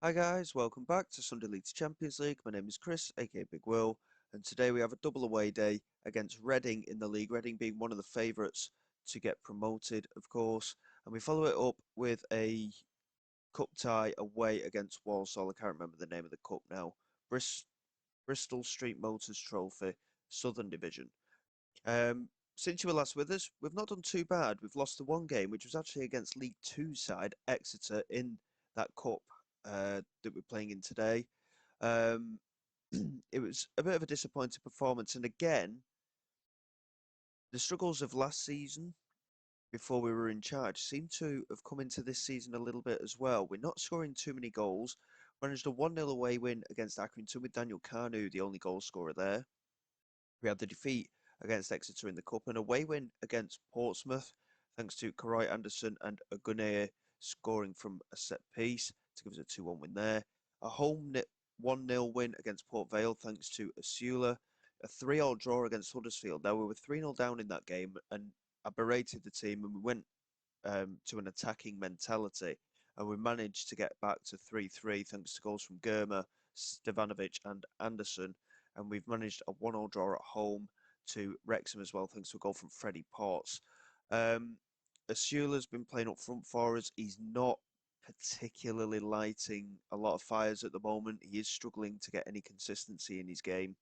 Hi guys, welcome back to Sunday League to Champions League. My name is Chris, aka Big Will, and today we have a double away day against Reading in the league. Reading being one of the favourites to get promoted, of course, and we follow it up with a cup tie away against Walsall. I can't remember the name of the cup now. Bris Bristol Street Motors Trophy, Southern Division. Since you were last with us, we've not done too bad. We've lost the one game, which was actually against League Two side Exeter in that cup that we're playing in today. Um, it was a bit of a disappointing performance, and again, the struggles of last season before we were in charge seem to have come into this season a little bit as well. We're not scoring too many goals. Managed a 1-0 away win against Accrington with Daniel Kanu, the only goal scorer there. We had the defeat against Exeter in the Cup, and away win against Portsmouth, thanks to Karai Anderson and Oguneye scoring from a set piece to give us a 2-1 win there. A home 1-0 win against Port Vale, thanks to Asula. A 3-3 draw against Huddersfield. Now, we were 3-0 down in that game, and I berated the team, and we went to an attacking mentality, and we managed to get back to 3-3 thanks to goals from Germa, Stevanovic, and Anderson. And we've managed a 1-1 draw at home to Wrexham as well, thanks to a goal from Freddie Potts. Asula's been playing up front for us. He's not particularly lighting a lot of fires at the moment. He is struggling to get any consistency in his game,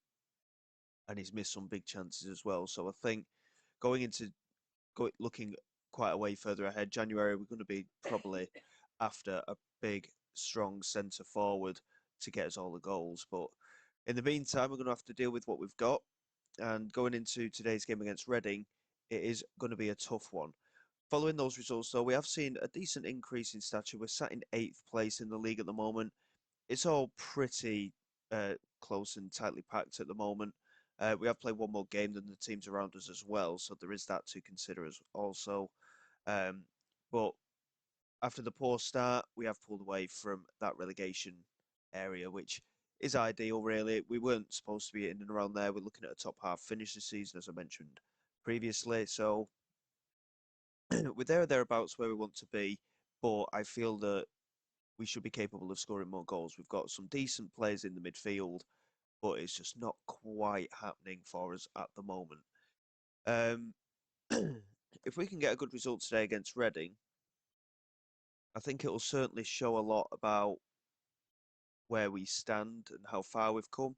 and he's missed some big chances as well. So I think going into looking quite a way further ahead, January, we're going to be probably after a big, strong centre forward to get us all the goals. But in the meantime, we're going to have to deal with what we've got. And going into today's game against Reading, it is going to be a tough one. Following those results, though, we have seen a decent increase in stature. We're sat in 8th place in the league at the moment. It's all pretty close and tightly packed at the moment. We have played one more game than the teams around us as well, so there is that to consider as also. Um, but after the poor start, we have pulled away from that relegation area, which is ideal, really. We weren't supposed to be in and around there. We're looking at a top half finish this season, as I mentioned previously. So we're there or thereabouts where we want to be, but I feel that we should be capable of scoring more goals. We've got some decent players in the midfield, but it's just not quite happening for us at the moment. Um, if we can get a good result today against Reading, I think it will certainly show a lot about where we stand and how far we've come.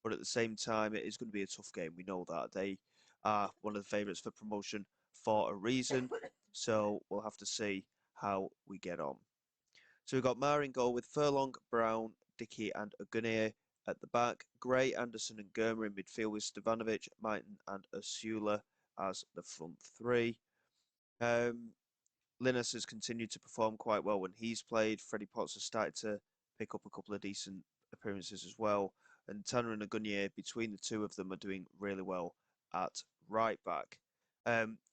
But at the same time, it is going to be a tough game. We know that they are one of the favourites for promotion for a reason. So we'll have to see how we get on. So we've got Mar in goal with Furlong, Brown, Dickey, and Oguneye at the back. Gray, Anderson, and Germer in midfield with Stevanovic, Mighton, and Asula as the front three. Linus has continued to perform quite well when he's played. Freddie Potts has started to pick up a couple of decent appearances as well. And Tanner and Ogunye, between the two of them, are doing really well at right back.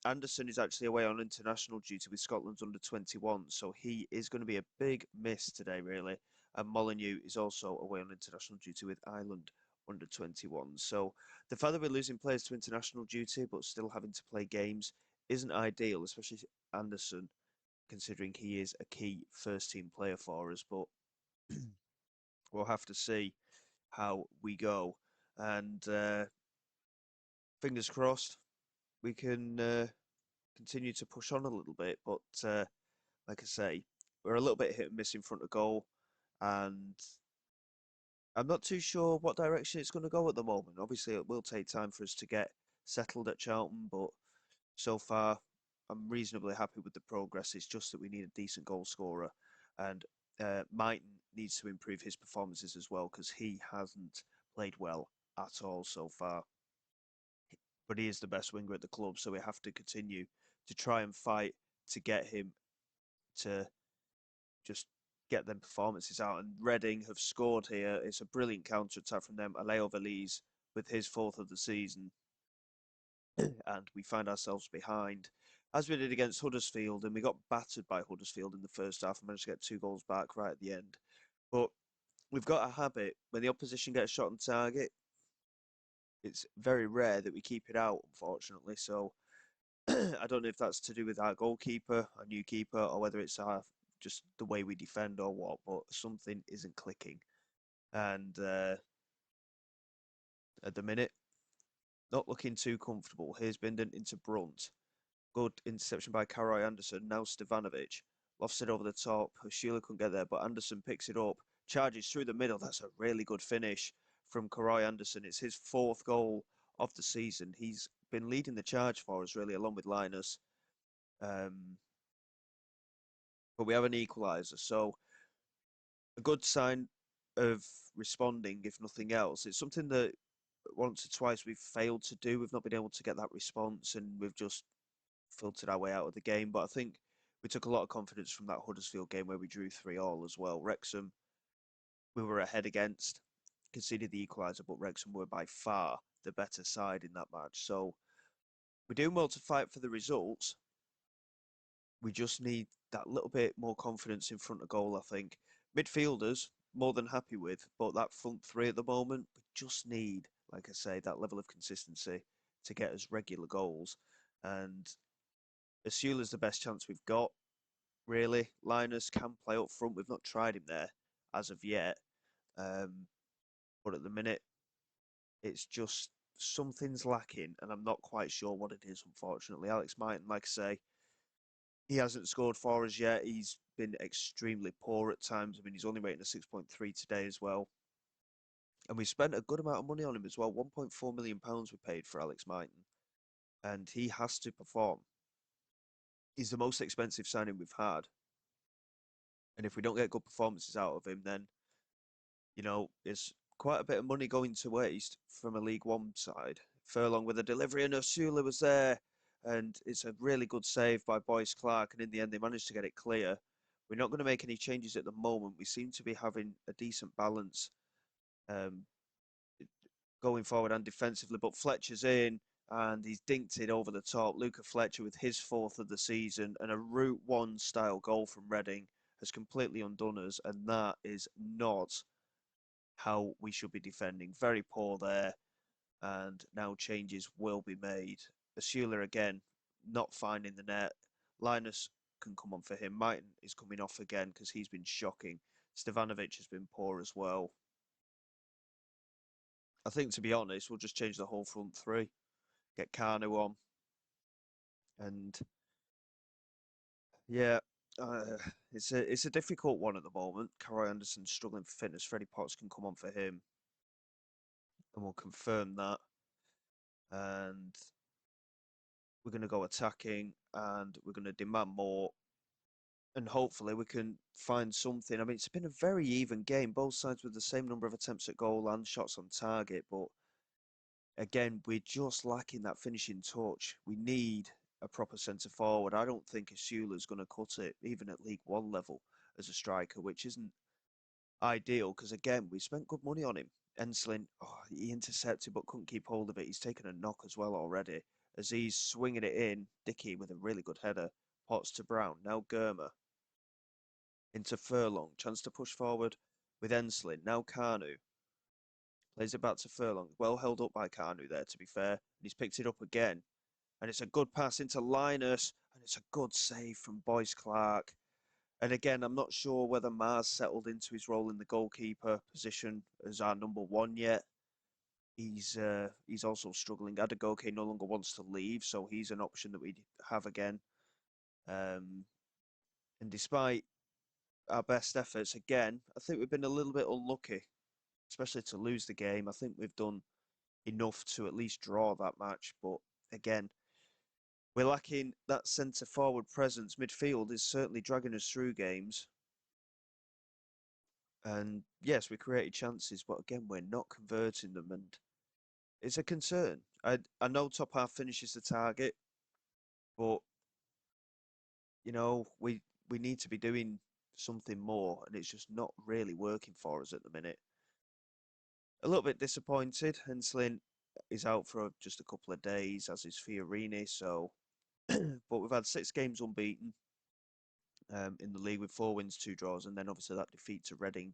Anderson is actually away on international duty with Scotland's under 21, so he is going to be a big miss today, really. And Molyneux is also away on international duty with Ireland under 21. So the fact that we're losing players to international duty but still having to play games isn't ideal, especially Anderson, considering he is a key first team player for us. But we'll have to see how we go. And fingers crossed, we can continue to push on a little bit. But like I say, we're a little bit hit and miss in front of goal. And I'm not too sure what direction it's going to go at the moment. Obviously, it will take time for us to get settled at Charlton, but so far, I'm reasonably happy with the progress. It's just that we need a decent goal scorer, and Mighton needs to improve his performances as well because he hasn't played well at all so far. But he is the best winger at the club, so we have to continue to try and fight to get him to just get them performances out. And Reading have scored here. It's a brilliant counter attack from them. Aleo Veliz with his fourth of the season. And we find ourselves behind, as we did against Huddersfield, and we got battered by Huddersfield in the first half and managed to get 2 goals back right at the end. But we've got a habit, when the opposition gets shot on target, it's very rare that we keep it out, unfortunately. So I don't know if that's to do with our goalkeeper, our new keeper, or whether it's our just the way we defend or what, but something isn't clicking. And at the minute, not looking too comfortable. Here's Bindon into Brunt. Good interception by Karoy Anderson. Now Stevanovic. Lofts it over the top. Sheila couldn't get there, but Anderson picks it up. Charges through the middle. That's a really good finish from Karoy Anderson. It's his 4th goal of the season. He's been leading the charge for us, really, along with Linus. But we have an equaliser, so a good sign of responding, if nothing else. It's something that once or twice we've failed to do. We've not been able to get that response, and we've just filtered our way out of the game. But I think we took a lot of confidence from that Huddersfield game where we drew 3-3 as well. Wrexham, we were ahead against, conceded the equaliser, but Wrexham were by far the better side in that match. So we're doing well to fight for the results. We just need that little bit more confidence in front of goal, I think. Midfielders, more than happy with, but that front three at the moment, we just need, like I say, that level of consistency to get us regular goals. And Asula's the best chance we've got, really. Linus can play up front. We've not tried him there as of yet. But at the minute, it's just something's lacking, and I'm not quite sure what it is, unfortunately. Alex Mighton, like I say, he hasn't scored for us yet. He's been extremely poor at times. I mean, he's only rating a 6.3 today as well. And we spent a good amount of money on him as well. £1.4 million we paid for Alex Mighton. And he has to perform. He's the most expensive signing we've had. And if we don't get good performances out of him, then, it's quite a bit of money going to waste from a League One side. Furlong with a delivery, and Osula was there. And it's a really good save by Boyce Clark. And in the end, they managed to get it clear. We're not going to make any changes at the moment. We seem to be having a decent balance going forward and defensively. But Fletcher's in, and he's dinked it over the top. Luca Fletcher with his 4th of the season, and a Route 1 style goal from Reading has completely undone us. And that is not how we should be defending. Very poor there. And now changes will be made. Asula again, not finding the net. Linus can come on for him. Mighton is coming off again because he's been shocking. Stevanovic has been poor as well. I think, to be honest, we'll just change the whole front three. Get Kanu on. And yeah, it's a difficult one at the moment. Karoy Anderson's struggling for fitness. Freddie Potts can come on for him. And we'll confirm that. And we're going to go attacking, and we're going to demand more. And hopefully we can find something. I mean, it's been a very even game. Both sides with the same number of attempts at goal and shots on target. But again, we're just lacking that finishing touch. We need a proper centre forward. I don't think Asula's going to cut it, even at League One level, as a striker, which isn't ideal because, again, we spent good money on him. Enslin, he intercepted but couldn't keep hold of it. He's taken a knock as well already. As he's swinging it in, Dickey with a really good header. Potts to Brown. Now Germer. Into Furlong. Chance to push forward with Enslin. Now Kanu. Plays it back to Furlong. Well held up by Kanu there, to be fair. And he's picked it up again. And it's a good pass into Linus. And it's a good save from Boyce Clark. And again, I'm not sure whether Mars settled into his role in the goalkeeper position as our number 1 yet. He's also struggling. Adagoke no longer wants to leave, so he's an option that we have again. And despite our best efforts, again, I think we've been a little bit unlucky, especially to lose the game. I think we've done enough to at least draw that match. But again, we're lacking that centre-forward presence. Midfield is certainly dragging us through games. And yes, we created chances, but again, we're not converting them. And it's a concern. I know top half finishes the target, but, we need to be doing something more, and it's just not really working for us at the minute. A little bit disappointed. Henslin is out for just a couple of days, as is Fiorini. So, but we've had 6 games unbeaten in the league with 4 wins, 2 draws, and then obviously that defeat to Reading.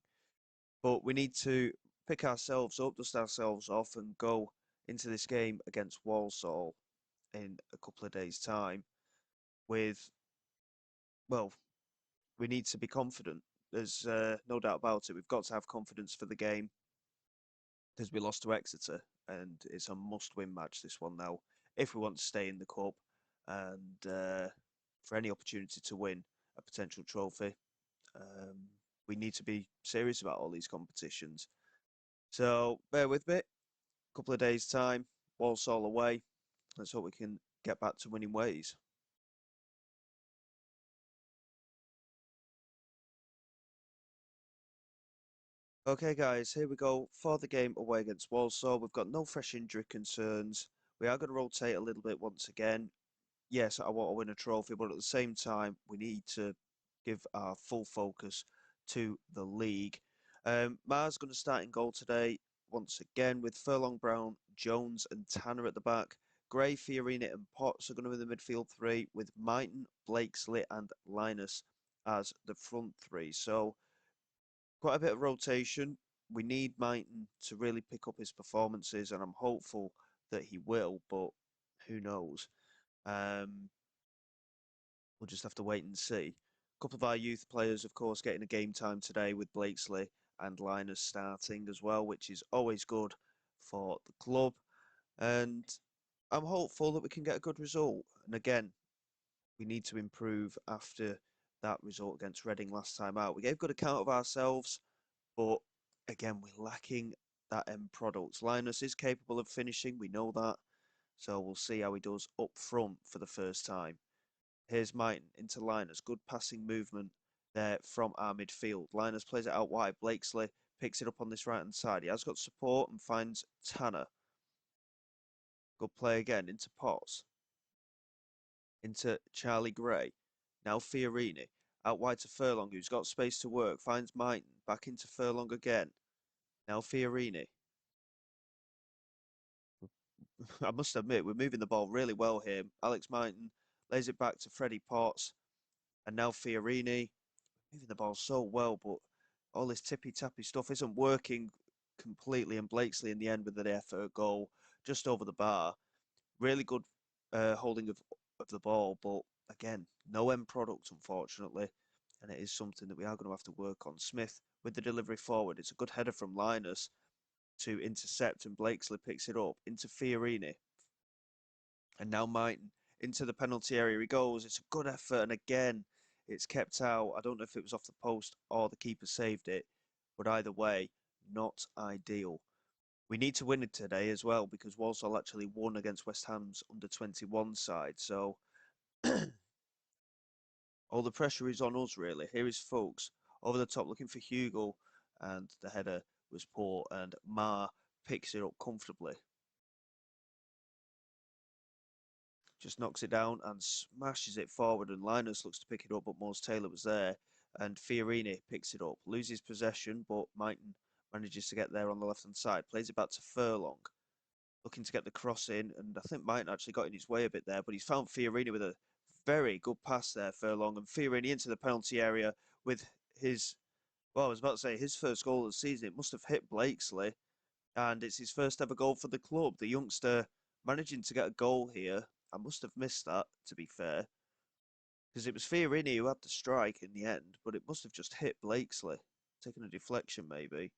But we need to pick ourselves up, dust ourselves off, and go into this game against Walsall in a couple of days' time with, well, we need to be confident. There's no doubt about it. We've got to have confidence for the game because we lost to Exeter, and it's a must-win match, this one now, if we want to stay in the cup and for any opportunity to win a potential trophy. Um, we need to be serious about all these competitions. So bear with me. A couple of days' time, Walsall away. Let's hope we can get back to winning ways. Okay, guys, here we go for the game away against Walsall. We've got no fresh injury concerns. We are going to rotate a little bit once again. Yes, I want to win a trophy, but at the same time, we need to give our full focus to the league. Mars going to start in goal today, once again, with Furlong, Brown, Jones, and Tanner at the back. Gray, Fiorini, and Potts are going to be the midfield three, with Mighton, Blakesley, and Linus as the front three. So, quite a bit of rotation. We need Mighton to really pick up his performances, and I'm hopeful that he will, but who knows? Um, we'll just have to wait and see. A couple of our youth players, of course, getting a game time today with Blakesley and Linus starting as well, which is always good for the club. And I'm hopeful that we can get a good result. And again, we need to improve after that result against Reading last time out. We gave good account of ourselves, but again, we're lacking that end product. Linus is capable of finishing, we know that. So we'll see how he does up front for the first time. Here's Mighton into Linus. Good passing movement there from our midfield. Linus plays it out wide. Blakesley picks it up on this right-hand side. He has got support and finds Tanner. Good play again into Potts. Into Charlie Gray. Now Fiorini. Out wide to Furlong, who's got space to work. Finds Mighton. Back into Furlong again. Now Fiorini. I must admit, we're moving the ball really well here. Alex Mighton lays it back to Freddie Potts. And now Fiorini. Moving the ball so well, but all this tippy-tappy stuff isn't working completely. And Blakesley in the end with the effort goal just over the bar. Really good holding of the ball, but again, no end product, unfortunately. And it is something that we are going to have to work on. Smith with the delivery forward. It's a good header from Linus to intercept, and Blakesley picks it up into Fiorini. And now Mighton into the penalty area he goes. It's a good effort, and again, it's kept out. I don't know if it was off the post or the keeper saved it, but either way, not ideal. We need to win it today as well because Walsall actually won against West Ham's under-21 side. So all the pressure is on us, really. Here is Folks over the top looking for Hugo, and the header was poor, and Ma picks it up comfortably. Just knocks it down and smashes it forward, and Linus looks to pick it up, but Mose Taylor was there, and Fiorini picks it up, loses possession, but Mighton manages to get there on the left-hand side, plays it back to Furlong, looking to get the cross in, and I think Mighton actually got in his way a bit there, but he's found Fiorini with a very good pass there, Furlong, and Fiorini into the penalty area with his, well, I was about to say his first goal of the season. It must have hit Blakesley, and it's his first ever goal for the club. The youngster managing to get a goal here. I must have missed that, to be fair, because it was Fiorini who had the strike in the end, but it must have just hit Blakesley. Taking a deflection, maybe.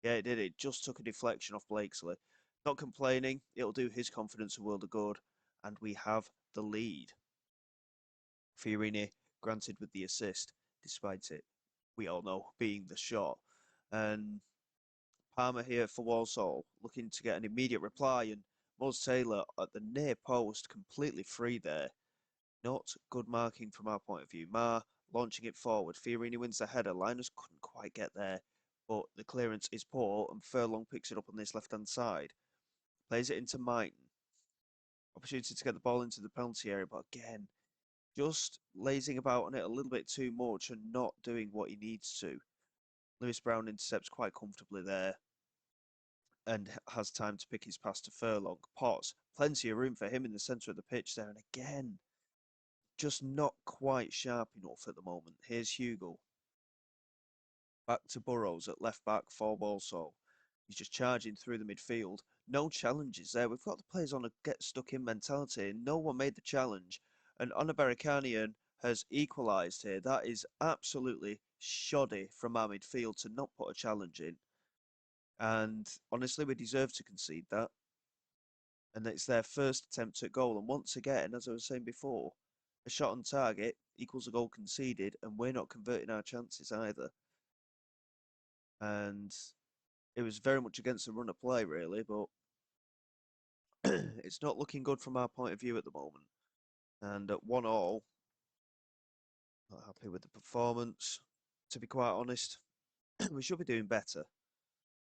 Yeah, it did. It just took a deflection off Blakesley. Not complaining. It'll do his confidence a world of good, and we have the lead. Fiorini granted with the assist, despite it, we all know, being the shot. And Palmer here for Walsall, looking to get an immediate reply, and Mose Taylor at the near post, completely free there. Not good marking from our point of view. Ma launching it forward. Fiorini wins the header. Linus couldn't quite get there, but the clearance is poor, and Furlong picks it up on this left-hand side. Plays it into Mighton. Opportunity to get the ball into the penalty area, but again, just lazing about on it a little bit too much and not doing what he needs to. Lewis Brown intercepts quite comfortably there and has time to pick his pass to Furlong. Potts, plenty of room for him in the centre of the pitch there, and again, just not quite sharp enough at the moment. Here's Hugo. Back to Burrows at left back for Walsall. He's just charging through the midfield. No challenges there. We've got the players on a get stuck in mentality, and no one made the challenge. And Onabarikani and has equalised here. That is absolutely shoddy from our midfield to not put a challenge in. And honestly, we deserve to concede that. And it's their first attempt at goal. And once again, as I was saying before, a shot on target equals a goal conceded, and we're not converting our chances either. And it was very much against the run of play, really, but it's not looking good from our point of view at the moment. And at 1-1, not happy with the performance, to be quite honest. We should be doing better,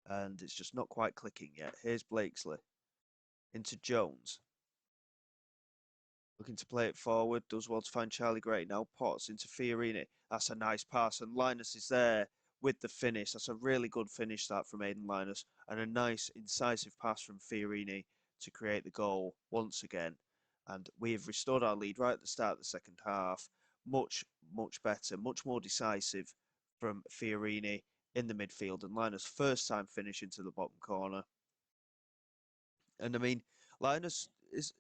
and it's just not quite clicking yet. Here's Blakesley into Jones. Looking to play it forward, does well to find Charlie Gray. Now Potts into Fiorini. That's a nice pass, and Linus is there with the finish. That's a really good finish that from Aidan Linus, and a nice incisive pass from Fiorini to create the goal once again. And we have restored our lead right at the start of the second half. Much, much better, much more decisive from Fiorini in the midfield, and Linus' first time finish into the bottom corner. And I mean, Linus is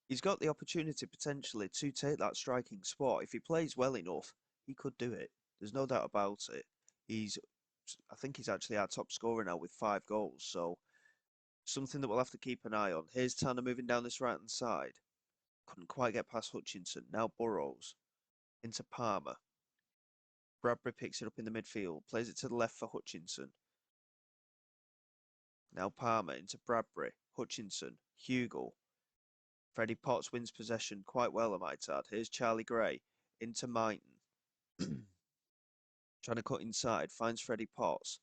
he's got the opportunity potentially to take that striking spot. If he plays well enough, he could do it. There's no doubt about it. I think he's actually our top scorer now with 5 goals. So something that we'll have to keep an eye on. Here's Tanner moving down this right hand side. Couldn't quite get past Hutchinson. Now Burrows into Palmer. Bradbury picks it up in the midfield, plays it to the left for Hutchinson. Now Palmer into Bradbury, Hutchinson, Hugo. Freddie Potts wins possession quite well, I might add. Here's Charlie Gray into Mighton. Trying to cut inside, finds Freddie Potts.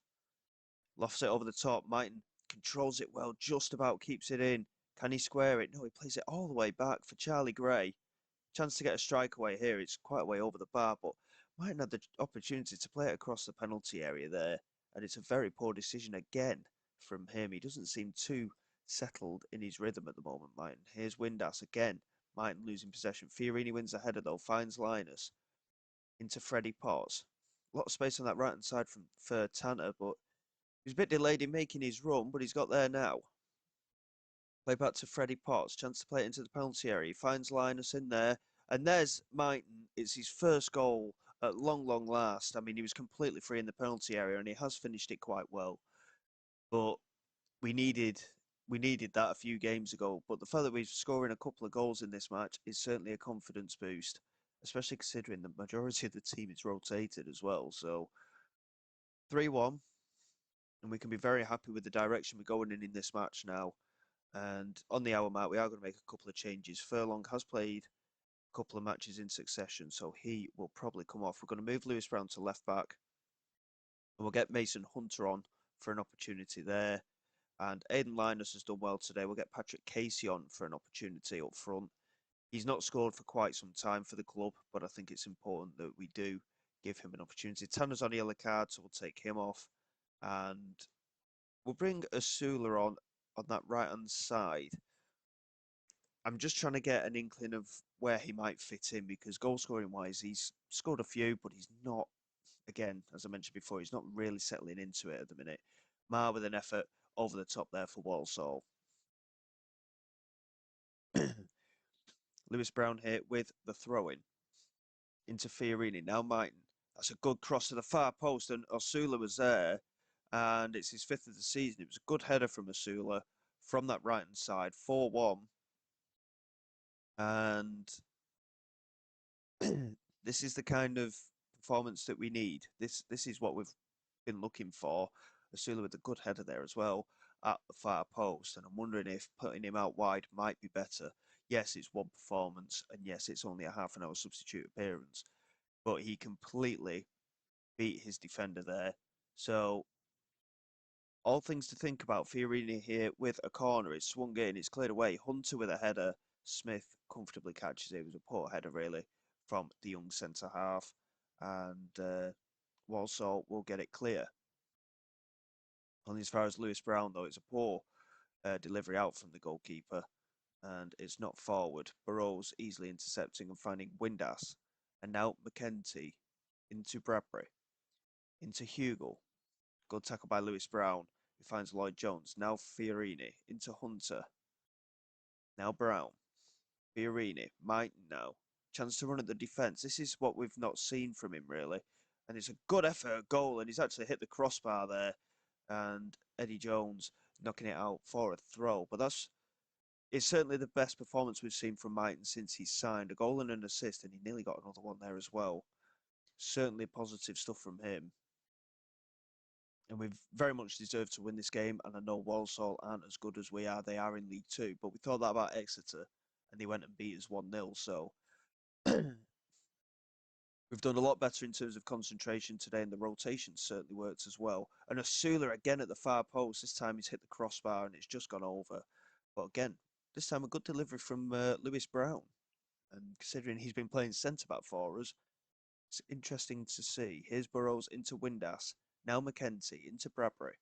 Lofts it over the top. Mighton controls it well, just about keeps it in. Can he square it? No, he plays it all the way back for Charlie Gray. Chance to get a strike away here. It's quite a way over the bar, but Mighton had the opportunity to play it across the penalty area there. And it's a very poor decision again from him. He doesn't seem too settled in his rhythm at the moment, Mighton. Here's Windass again. Mighton losing possession. Fiorini wins the header though, finds Linus into Freddie Potts. A lot of space on that right hand side for Tanner, but he's a bit delayed in making his run, but he's got there now. Play back to Freddie Potts. Chance to play it into the penalty area. He finds Linus in there. And there's Mighton. It's his first goal at long, long last. I mean, he was completely free in the penalty area, and he has finished it quite well. But we needed that a few games ago. But the fact that we're scoring a couple of goals in this match is certainly a confidence boost, especially considering the majority of the team is rotated as well. So 3-1, and we can be very happy with the direction we're going in this match now. And on the hour mark, we are going to make a couple of changes. Furlong has played a couple of matches in succession, so he will probably come off. We're going to move Lewis Brown to left back, and we'll get Mason Hunter on for an opportunity there. And Aidan Linus has done well today. We'll get Patrick Casey on for an opportunity up front. He's not scored for quite some time for the club, but I think it's important that we do give him an opportunity. Tanner's on a yellow card, so we'll take him off. And we'll bring Asula on that right-hand side. I'm just trying to get an inkling of where he might fit in, because goal scoring wise, he's scored a few, but he's not, again, as I mentioned before, he's not really settling into it at the minute. Mar with an effort over the top there for Walsall. Lewis Brown here with the throw-in into Fiorini. Now Mighton. That's a good cross to the far post, and Osula was there, and it's his 5th of the season. It was a good header from Osula from that right-hand side, 4-1. And this is the kind of performance that we need. This is what we've been looking for. Asula with a good header there as well at the far post, and I'm wondering if putting him out wide might be better. Yes, it's one performance, and yes, it's only a half an hour substitute appearance, but he completely beat his defender there. So all things to think about. Fiorini here with a corner. It's swung in, it's cleared away. Hunter with a header. Smith comfortably catches it. It was a poor header, really, from the young centre half. And Walsall will get it clear. Only as far as Lewis Brown, though, it's a poor delivery out from the goalkeeper. And it's not forward. Burrows easily intercepting and finding Windass. And now McKenty into Bradbury. Into Hugo. Good tackle by Lewis Brown. He finds Lloyd Jones. Now Fiorini into Hunter. Now Brown. Fiorini. Mighton now. chance to run at the defence. This is what we've not seen from him, really. And it's a good effort goal, and he's actually hit the crossbar there. And Eddie Jones knocking it out for a throw. But it's certainly the best performance we've seen from Mighton since he signed. A goal and an assist, and he nearly got another one there as well. Certainly positive stuff from him. And we've very much deserved to win this game. And I know Walsall aren't as good as we are. They are in League Two. But we thought that about Exeter, and they went and beat us 1-0. So we've done a lot better in terms of concentration today, and the rotation certainly worked as well. And Asula again at the far post. This time he's hit the crossbar, and it's just gone over. But again, this time a good delivery from Lewis Brown. And considering he's been playing centre-back for us, it's interesting to see. Here's Burrows into Windass. Now McKenzie into Bradbury.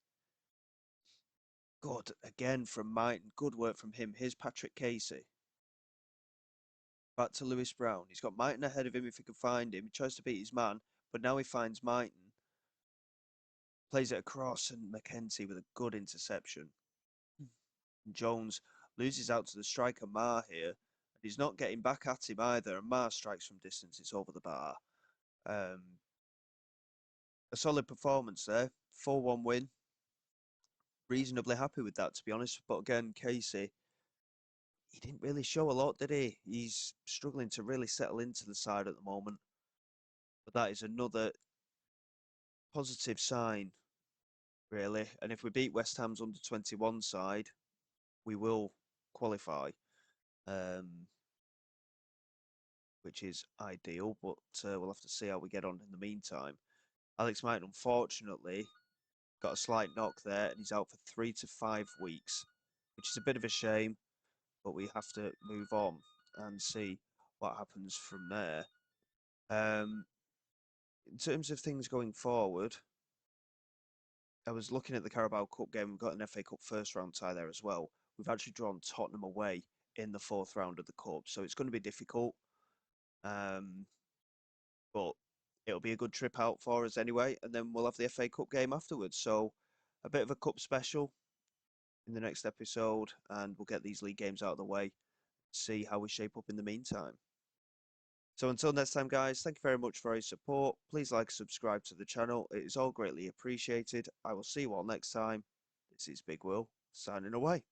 Good again from Mighton. Good work from him. Here's Patrick Casey. Back to Lewis Brown. He's got Mighton ahead of him if he can find him. He tries to beat his man, but now he finds Mighton. Plays it across, and McKenzie with a good interception. Jones loses out to the striker Marr here. And he's not getting back at him either. And Marr strikes from distance. It's over the bar. A solid performance there. 4-1 win. Reasonably happy with that, to be honest. But again, Casey, he didn't really show a lot, did he? He's struggling to really settle into the side at the moment. But that is another positive sign, really. And if we beat West Ham's under-21 side, we will qualify, which is ideal. But we'll have to see how we get on in the meantime. Alex Mighton, unfortunately, got a slight knock there, and he's out for 3 to 5 weeks, which is a bit of a shame. But we have to move on and see what happens from there. In terms of things going forward, I was looking at the Carabao Cup game. We've got an FA Cup first round tie there as well. We've actually drawn Tottenham away in the 4th round of the Cup, so it's going to be difficult. But it'll be a good trip out for us anyway, and then we'll have the FA Cup game afterwards. So a bit of a cup special in the next episode, and we'll get these league games out of the way, see how we shape up in the meantime. So until next time, guys, thank you very much for your support. Please like and subscribe to the channel. It is all greatly appreciated. I will see you all next time. This is Big Will, signing away.